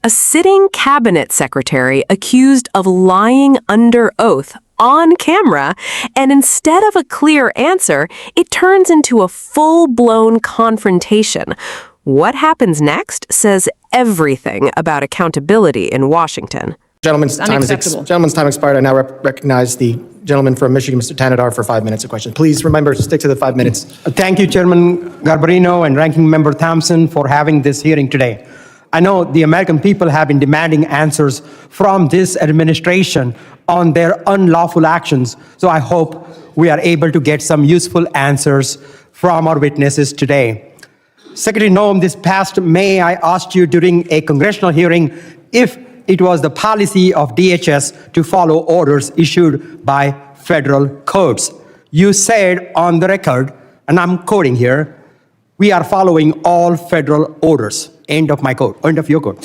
a sitting cabinet secretary accused of lying under oath on camera, and instead of a clear answer, it turns into a full-blown confrontation. What happens next says everything about accountability in Washington. Gentleman's time expired. I now recognize the gentleman from Michigan, Mr. Thanedar, for 5 minutes of question. Please remember to stick to the 5 minutes. Thank you, Chairman Garbarino and Ranking Member Thompson, for having this hearing today. I know the American people have been demanding answers from this administration on their unlawful actions, so I hope we are able to get some useful answers from our witnesses today. Secretary Noem, this past May, I asked you during a congressional hearing if it was the policy of DHS to follow orders issued by federal courts. You said on the record, and I'm quoting here, "We are following all federal orders." End of my quote, end of your quote.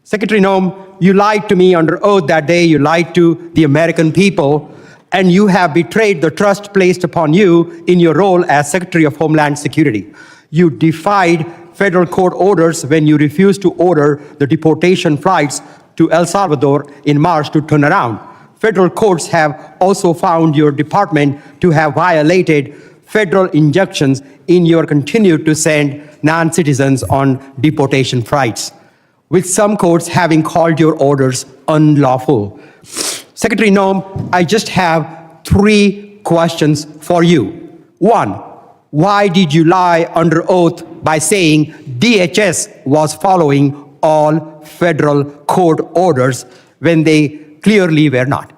Secretary Noem, you lied to me under oath that day. You lied to the American people, and you have betrayed the trust placed upon you in your role as Secretary of Homeland Security. You defied federal court orders when you refused to order the deportation flights to El Salvador in March to turn around. Federal courts have also found your department to have violated federal injunctions in your continued to send non-citizens on deportation flights, with some courts having called your orders unlawful. Secretary Noem, I just have 3 questions for you. 1, why did you lie under oath by saying DHS was following all federal court orders when they clearly were not?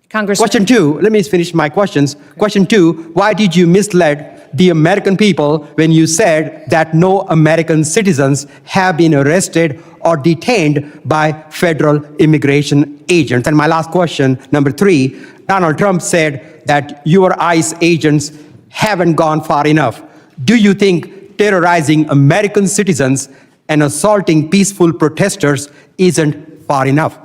Congressman. Question 2, let me finish my questions. Question 2, why did you mislead the American people when you said that no American citizens have been arrested or detained by federal immigration agents? And my last question, number 3, Donald Trump said that your ICE agents haven't gone far enough. Do you think terrorizing American citizens and assaulting peaceful protesters isn't far enough?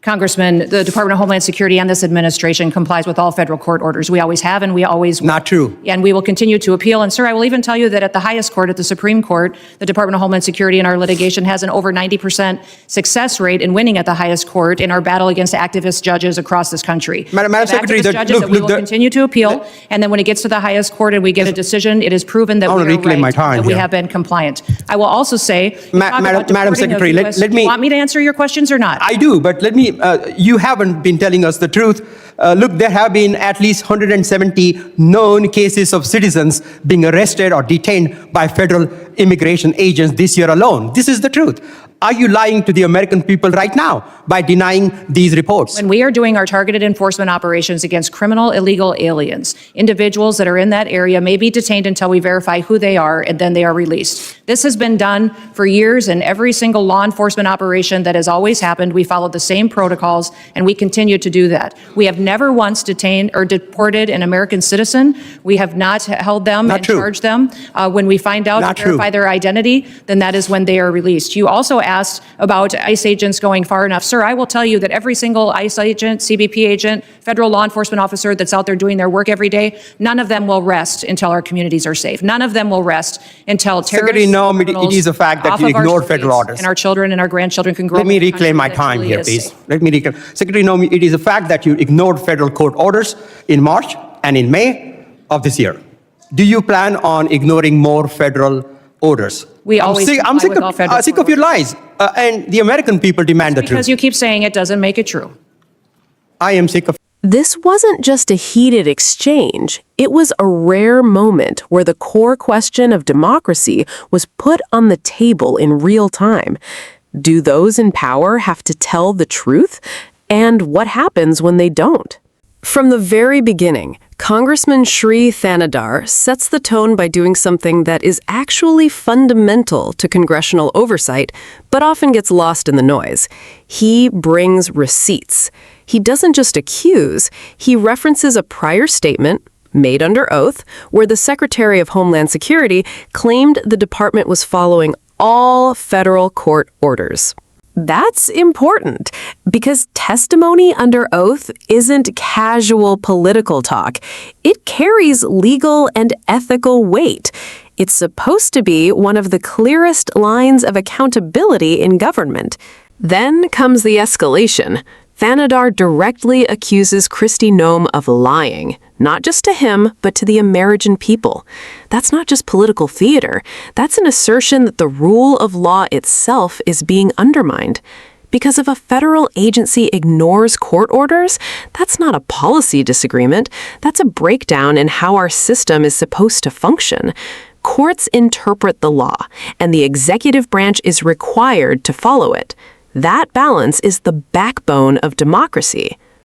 Congressman, the Department of Homeland Security and this administration complies with all federal court orders. We always have, and we always will. Not true. And we will continue to appeal. And, sir, I will even tell you that at the highest court, at the Supreme Court, the Department of Homeland Security in our litigation has an over 90% success rate in winning at the highest court in our battle against activist judges across this country. Madam Secretary, judges that we will continue to appeal. And then when it gets to the highest court and we get a decision, it is proven that we are right, that we have been compliant. I will also say, Madam Secretary, let me. You want me to answer your questions or not? I do, but let me. You haven't been telling us the truth. Look, there have been at least 170 known cases of citizens being arrested or detained by federal immigration agents this year alone. This is the truth. Are you lying to the American people right now by denying these reports? When we are doing our targeted enforcement operations against criminal illegal aliens, individuals that are in that area may be detained until we verify who they are, and then they are released. This has been done for years in every single law enforcement operation that has always happened. We followed the same protocols, and we continue to do that. We have never once detained or deported an American citizen. We have not held them and charged them. When we find out and verify their identity, then that is when they are released. You also asked about ICE agents going far enough. Sir, I will tell you that every single ICE agent, CBP agent, federal law enforcement officer that's out there doing their work every day, none of them will rest until our communities are safe. None of them will rest until terrorists, it is a fact that you ignored federal orders. And our children and our grandchildren can grow up. Let me reclaim my time here, please. Let me reclaim. Secretary Noem, it is a fact that you ignored federal court orders in March and in May of this year. Do you plan on ignoring more federal orders? I'm sick of your lies, and the American people demand the truth. Because you keep saying it doesn't make it true. I am sick of. This wasn't just a heated exchange. It was a rare moment where the core question of democracy was put on the table in real time. Do those in power have to tell the truth? And what happens when they don't? From the very beginning, Congressman Shri Thanedar sets the tone by doing something that is actually fundamental to congressional oversight, but often gets lost in the noise. He brings receipts. He doesn't just accuse, he references a prior statement, made under oath, where the Secretary of Homeland Security claimed the department was following all federal court orders. That's important because testimony under oath isn't casual political talk. It carries legal and ethical weight. It's supposed to be one of the clearest lines of accountability in government. Then comes the escalation. Thanedar directly accuses Kristi Noem of lying, not just to him, but to the American people. That's not just political theater. That's an assertion that the rule of law itself is being undermined. Because if a federal agency ignores court orders, that's not a policy disagreement. That's a breakdown in how our system is supposed to function. Courts interpret the law, and the executive branch is required to follow it. That balance is the backbone of democracy.